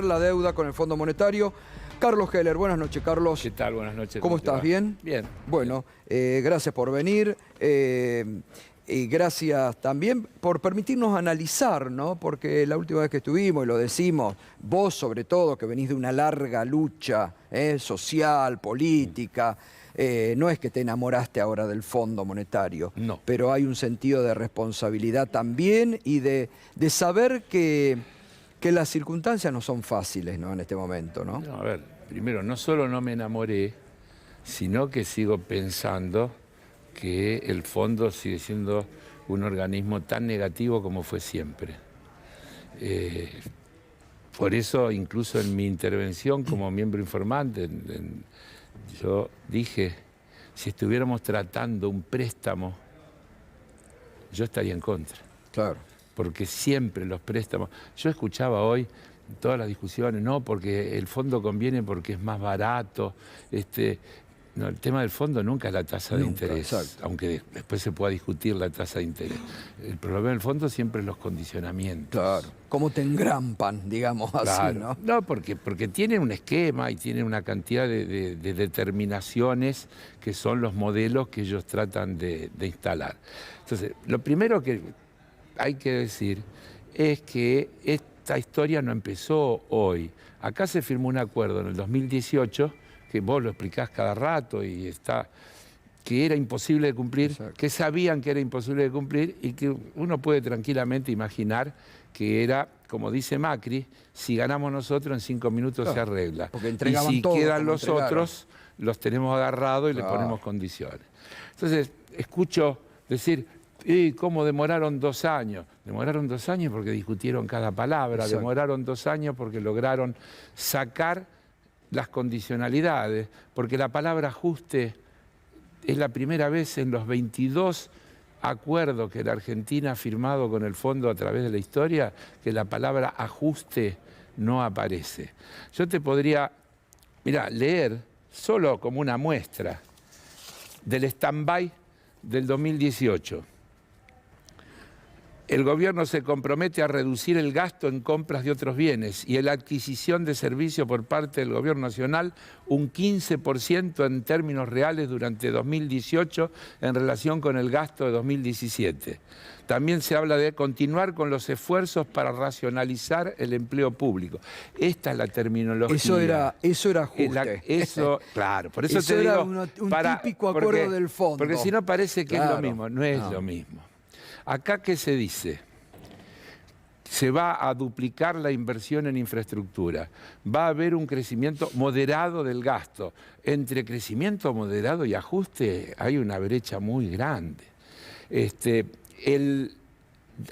la deuda con el Fondo Monetario. Carlos Heller, buenas noches, Carlos. ¿Qué tal? Buenas noches. ¿Cómo estás? ¿Bien? Bien. Bueno, gracias por venir. Y gracias también por permitirnos analizar, ¿no? Porque la última vez que estuvimos, y lo decimos, vos sobre todo, que venís de una larga lucha social, política, no es que te enamoraste ahora del Fondo Monetario, no, pero hay un sentido de responsabilidad también y de saber que las circunstancias no son fáciles, ¿no? En este momento, ¿no? No, a ver, primero, no solo no me enamoré, sino que sigo pensando que el fondo sigue siendo un organismo tan negativo como fue siempre. Por eso, incluso en mi intervención como miembro informante, yo dije, si estuviéramos tratando un préstamo, yo estaría en contra. Claro. Porque siempre los préstamos... Yo escuchaba hoy todas las discusiones, no, porque el fondo conviene porque es más barato. No, el tema del fondo nunca es la tasa de interés, exacto, aunque después se pueda discutir la tasa de interés. El problema del fondo siempre es los condicionamientos. Claro, cómo te engrampan, digamos así, claro, ¿no? No, porque tiene un esquema y tiene una cantidad de determinaciones que son los modelos que ellos tratan de instalar. Entonces, lo primero que hay que decir es que esta historia no empezó hoy. Acá se firmó un acuerdo en el 2018, que vos lo explicás cada rato y que era imposible de cumplir, exacto, que sabían que era imposible de cumplir y que uno puede tranquilamente imaginar que era, como dice Macri, si ganamos nosotros en 5 minutos se arregla. Y si quedan los otros, los tenemos agarrados y le ponemos condiciones. Entonces, escucho decir, ¿cómo demoraron 2 años? Demoraron 2 años porque discutieron cada palabra, exacto, demoraron 2 años porque lograron sacar las condicionalidades, porque la palabra ajuste es la primera vez en los 22 acuerdos que la Argentina ha firmado con el fondo a través de la historia que la palabra ajuste no aparece. Yo te podría, leer solo como una muestra del stand-by del 2018. El gobierno se compromete a reducir el gasto en compras de otros bienes y en la adquisición de servicios por parte del gobierno nacional un 15% en términos reales durante 2018 en relación con el gasto de 2017. También se habla de continuar con los esfuerzos para racionalizar el empleo público. Esta es la terminología. Eso era ajuste. Claro, por eso eso te era digo... un típico acuerdo del fondo. Porque si no parece que claro, es lo mismo, no es lo mismo. Acá, ¿qué se dice? Se va a duplicar la inversión en infraestructura. Va a haber un crecimiento moderado del gasto. Entre crecimiento moderado y ajuste hay una brecha muy grande. El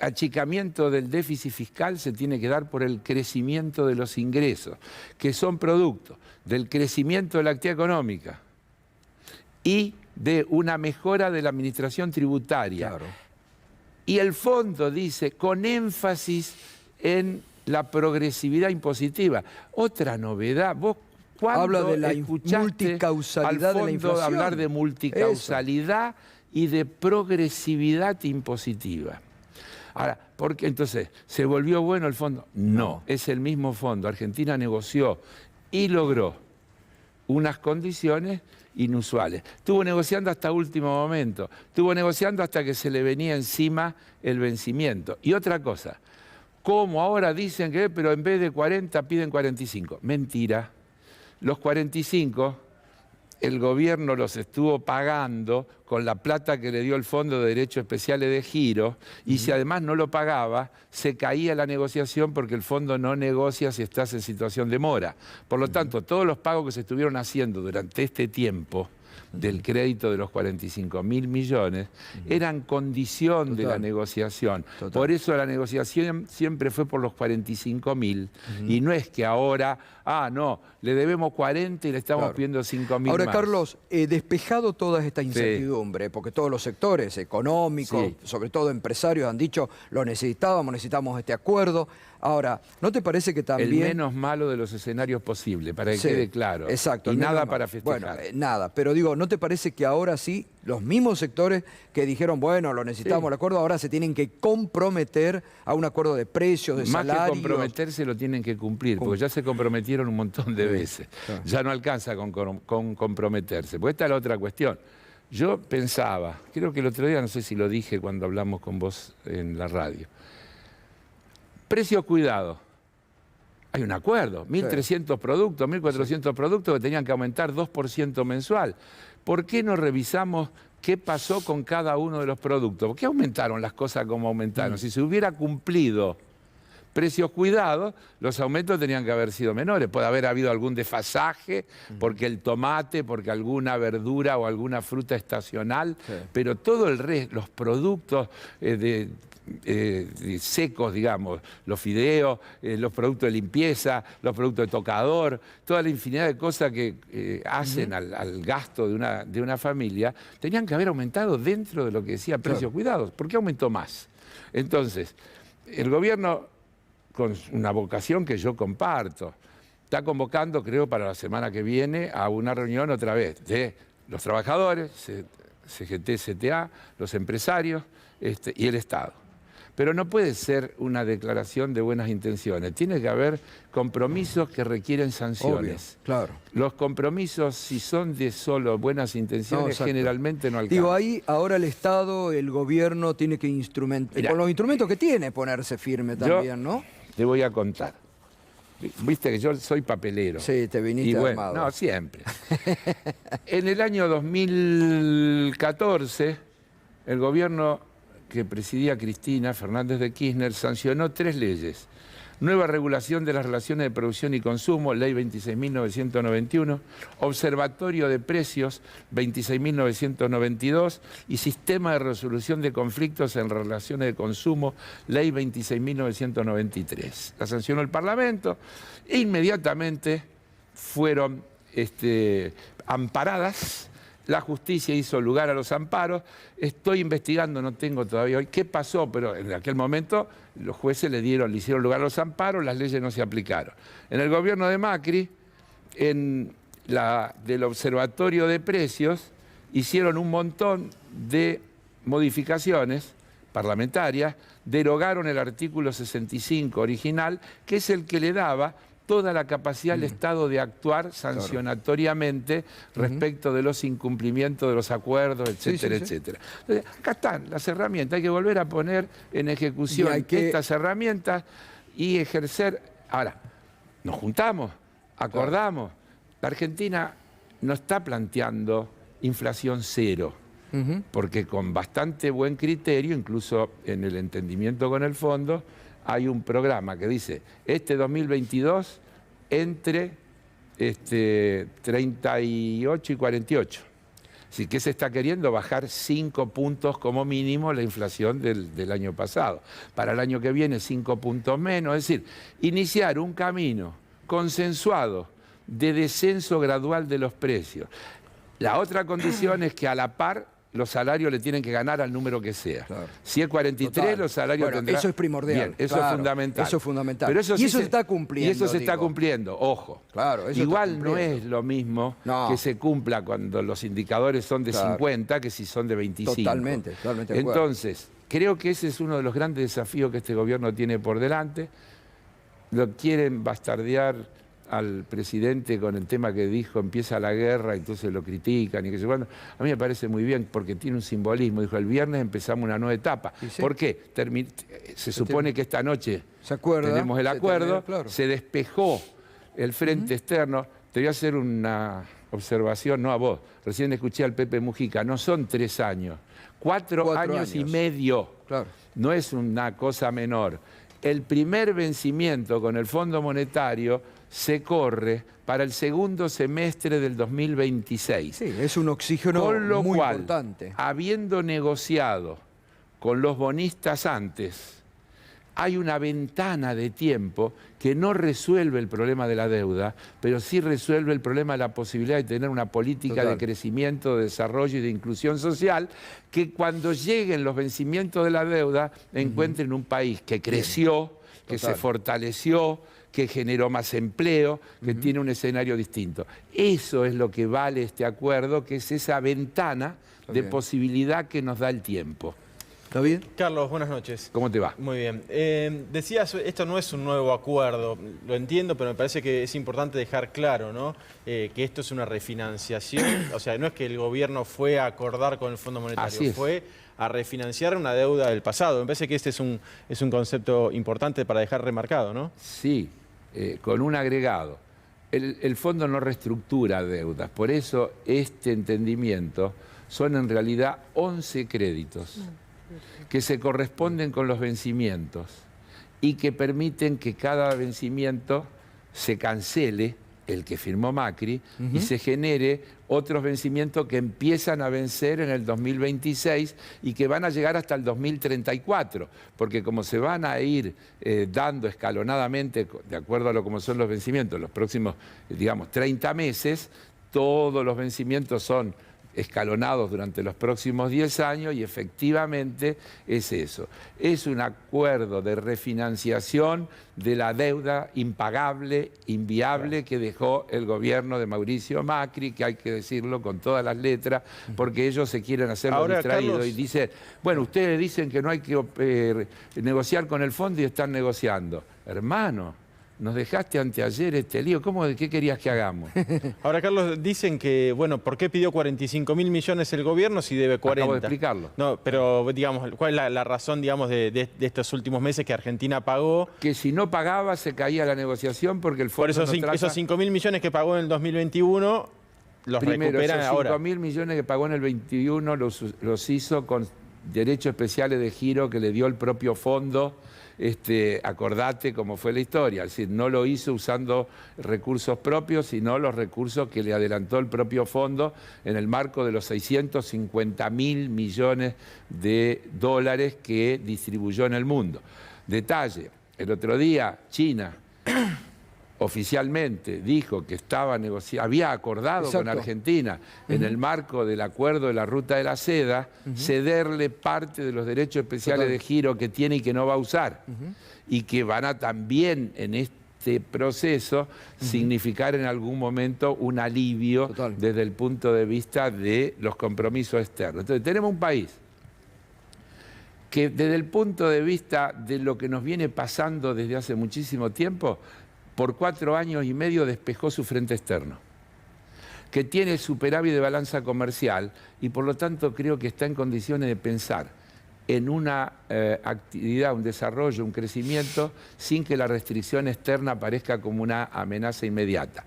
achicamiento del déficit fiscal se tiene que dar por el crecimiento de los ingresos, que son producto del crecimiento de la actividad económica y de una mejora de la administración tributaria. Claro. Y el fondo dice, con énfasis en la progresividad impositiva. Otra novedad, vos cuando habla de la escuchaste multicausalidad al fondo de la inflación. Hablar de multicausalidad y de progresividad impositiva. Ahora, ¿por qué entonces se volvió bueno el fondo? No, es el mismo fondo. Argentina negoció y logró unas condiciones inusuales. Estuvo negociando hasta último momento, estuvo negociando hasta que se le venía encima el vencimiento. Y otra cosa, como ahora dicen que, pero en vez de 40 piden 45. Mentira. Los 45 el gobierno los estuvo pagando con la plata que le dio el Fondo de Derechos Especiales de Giro, y si además no lo pagaba, se caía la negociación porque el fondo no negocia si estás en situación de mora. Por lo tanto, todos los pagos que se estuvieron haciendo durante este tiempo del crédito de los 45.000 millones eran condición de la negociación. Por eso la negociación siempre fue por los 45.000 y no es que ahora, no, le debemos 40 y le estamos pidiendo 5.000 más. Ahora, Carlos, despejado toda esta incertidumbre, porque todos los sectores económicos, sobre todo empresarios, han dicho, lo necesitamos este acuerdo. Ahora, ¿no te parece que también... El menos malo de los escenarios posibles, para que Sí, quede claro. exacto, Y el nada menos para mal. festejar. Bueno, nada, pero digo, ¿no te parece que ahora sí, los mismos sectores que dijeron, bueno, lo necesitamos Sí. el acuerdo, ahora se tienen que comprometer a un acuerdo de precios, de Más salarios? que comprometerse lo tienen que cumplir, porque ya se comprometieron un montón de veces. claro. Ya no alcanza con comprometerse. Porque esta es la otra cuestión. Yo pensaba, creo que el otro día, no sé si lo dije cuando hablamos con vos en la radio, precios cuidados. Hay un acuerdo, 1.300 productos, 1.400 productos que tenían que aumentar 2% mensual. ¿Por qué no revisamos qué pasó con cada uno de los productos? ¿Por qué aumentaron las cosas como aumentaron? Si se hubiera cumplido precios cuidados, los aumentos tenían que haber sido menores. Puede haber habido algún desfasaje, porque el tomate, porque alguna verdura o alguna fruta estacional, pero todo el resto, los productos secos, digamos, los fideos, los productos de limpieza, los productos de tocador, toda la infinidad de cosas que hacen al gasto de una familia, tenían que haber aumentado dentro de lo que decía precios cuidados. ¿Por qué aumentó más? Entonces, el gobierno, con una vocación que yo comparto, está convocando, creo, para la semana que viene a una reunión otra vez de los trabajadores, CGT, CTA, los empresarios y el Estado. Pero no puede ser una declaración de buenas intenciones. Tiene que haber compromisos que requieren sanciones. Obvio, claro. Los compromisos, si son de solo buenas intenciones, generalmente no alcanzan. Digo, ahí ahora el Estado, el gobierno tiene que instrumentar, con los instrumentos que tiene, ponerse firme también, ¿no? Te voy a contar. Viste que yo soy papelero. Sí, te viniste armado. No, siempre. En el año 2014, el gobierno que presidía Cristina Fernández de Kirchner sancionó 3 leyes. Nueva regulación de las relaciones de producción y consumo, ley 26.991, observatorio de precios, 26.992, y sistema de resolución de conflictos en relaciones de consumo, ley 26.993. La sancionó el Parlamento e inmediatamente fueron amparadas. La justicia hizo lugar a los amparos. Estoy investigando, no tengo todavía hoy qué pasó, pero en aquel momento los jueces le hicieron lugar a los amparos, las leyes no se aplicaron. En el gobierno de Macri, del Observatorio de Precios, hicieron un montón de modificaciones parlamentarias, derogaron el artículo 65 original, que es el que le daba toda la capacidad del Estado de actuar sancionatoriamente respecto de los incumplimientos de los acuerdos, etcétera, etcétera. Entonces, acá están las herramientas, hay que volver a poner en ejecución estas herramientas y ejercer. Ahora, nos juntamos, acordamos. La Argentina no está planteando inflación cero, porque con bastante buen criterio, incluso en el entendimiento con el fondo, hay un programa que dice, 2022 entre 38 y 48. Así que se está queriendo bajar 5 puntos como mínimo la inflación del año pasado. Para el año que viene 5 puntos menos. Es decir, iniciar un camino consensuado de descenso gradual de los precios. La otra condición es que a la par los salarios le tienen que ganar al número que sea. Claro. Si es 43, los salarios tendrán... Eso es primordial. Bien, eso es fundamental. Eso es fundamental. Pero eso y eso se está cumpliendo. Y eso se está cumpliendo, ojo. Claro, eso igual no es lo mismo que se cumpla cuando los indicadores son de 50 que si son de 25. Totalmente de acuerdo. Entonces, creo que ese es uno de los grandes desafíos que este gobierno tiene por delante. Lo quieren bastardear al presidente con el tema que dijo, empieza la guerra, entonces lo critican y que se bueno. A mí me parece muy bien porque tiene un simbolismo. Dijo, el viernes empezamos una nueva etapa. ¿Por qué? Se supone que esta noche tenemos el acuerdo, se despejó el frente externo. Te voy a hacer una observación, no a vos. Recién escuché al Pepe Mujica, no son 3 años, 4 años y medio. Claro. No es una cosa menor. El primer vencimiento con el Fondo Monetario se corre para el segundo semestre del 2026. Sí, es un oxígeno muy importante. Habiendo negociado con los bonistas antes, hay una ventana de tiempo que no resuelve el problema de la deuda, pero sí resuelve el problema de la posibilidad de tener una política de crecimiento, de desarrollo y de inclusión social, que cuando lleguen los vencimientos de la deuda encuentren un país que creció, que Total. se fortaleció, que generó más empleo, que tiene un escenario distinto. Eso es lo que vale este acuerdo, que es esa ventana de bien. posibilidad que nos da el tiempo. ¿David? Carlos, buenas noches. ¿Cómo te va? Muy bien. Decías, esto no es un nuevo acuerdo, lo entiendo, pero me parece que es importante dejar claro, ¿no? Que esto es una refinanciación, o sea, no es que el gobierno fue a acordar con el Fondo Monetario, Así es. fue a refinanciar una deuda del pasado. Me parece que este es un concepto importante para dejar remarcado, ¿no? Sí, con un agregado. El fondo no reestructura deudas, por eso este entendimiento son en realidad 11 créditos que se corresponden con los vencimientos y que permiten que cada vencimiento se cancele, el que firmó Macri, y se genere otros vencimientos que empiezan a vencer en el 2026 y que van a llegar hasta el 2034, porque como se van a ir dando escalonadamente, de acuerdo a lo como son los vencimientos, los próximos, digamos, 30 meses, todos los vencimientos son escalonados durante los próximos 10 años y efectivamente es eso. Es un acuerdo de refinanciación de la deuda impagable, inviable que dejó el gobierno de Mauricio Macri, que hay que decirlo con todas las letras, porque ellos se quieren hacer los Ahora, distraídos Carlos, y dicen, bueno, ustedes dicen que no hay que negociar con el fondo y están negociando. Hermano, nos dejaste anteayer este lío, ¿qué querías que hagamos? Ahora, Carlos, dicen que, bueno, ¿por qué pidió 45.000 millones el gobierno si debe 40? Acabo de explicarlo. No, pero, digamos, ¿cuál es la razón, digamos, de estos últimos meses que Argentina pagó? Que si no pagaba se caía la negociación porque el fondo Por esos, no trata... esos 5.000 millones que pagó en el 2021, los Primero, recuperan esos ahora. 5.000 millones que pagó en el 21 los hizo con derechos especiales de giro que le dio el propio fondo. Acordate cómo fue la historia, es decir, no lo hizo usando recursos propios, sino los recursos que le adelantó el propio fondo en el marco de los 650.000 millones de dólares que distribuyó en el mundo. Detalle, el otro día China oficialmente dijo que había acordado con Argentina en el marco del acuerdo de la Ruta de la Seda cederle parte de los derechos especiales de giro que tiene y que no va a usar y que van a también en este proceso significar en algún momento un alivio desde el punto de vista de los compromisos externos. Entonces tenemos un país que desde el punto de vista de lo que nos viene pasando desde hace muchísimo tiempo, por 4 años y medio despejó su frente externo, que tiene superávit de balanza comercial y por lo tanto creo que está en condiciones de pensar en una actividad, un desarrollo, un crecimiento sin que la restricción externa aparezca como una amenaza inmediata.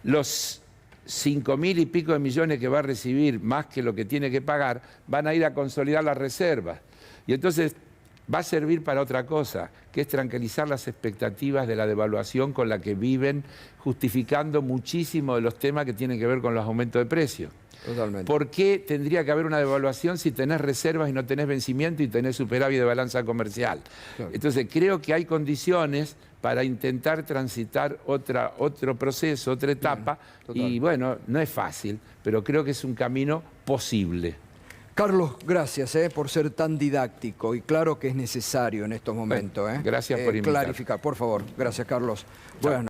Los 5.000 y pico de millones que va a recibir, más que lo que tiene que pagar, van a ir a consolidar las reservas. Y entonces va a servir para otra cosa, que es tranquilizar las expectativas de la devaluación con la que viven, justificando muchísimo de los temas que tienen que ver con los aumentos de precios. Totalmente. ¿Por qué tendría que haber una devaluación si tenés reservas y no tenés vencimiento y tenés superávit de balanza comercial? Claro. Entonces creo que hay condiciones para intentar transitar otro proceso, otra etapa, y bueno, no es fácil, pero creo que es un camino posible. Carlos, gracias por ser tan didáctico y claro que es necesario en estos momentos. Gracias por invitarme. Clarificar, por favor. Gracias, Carlos. Buenas noches.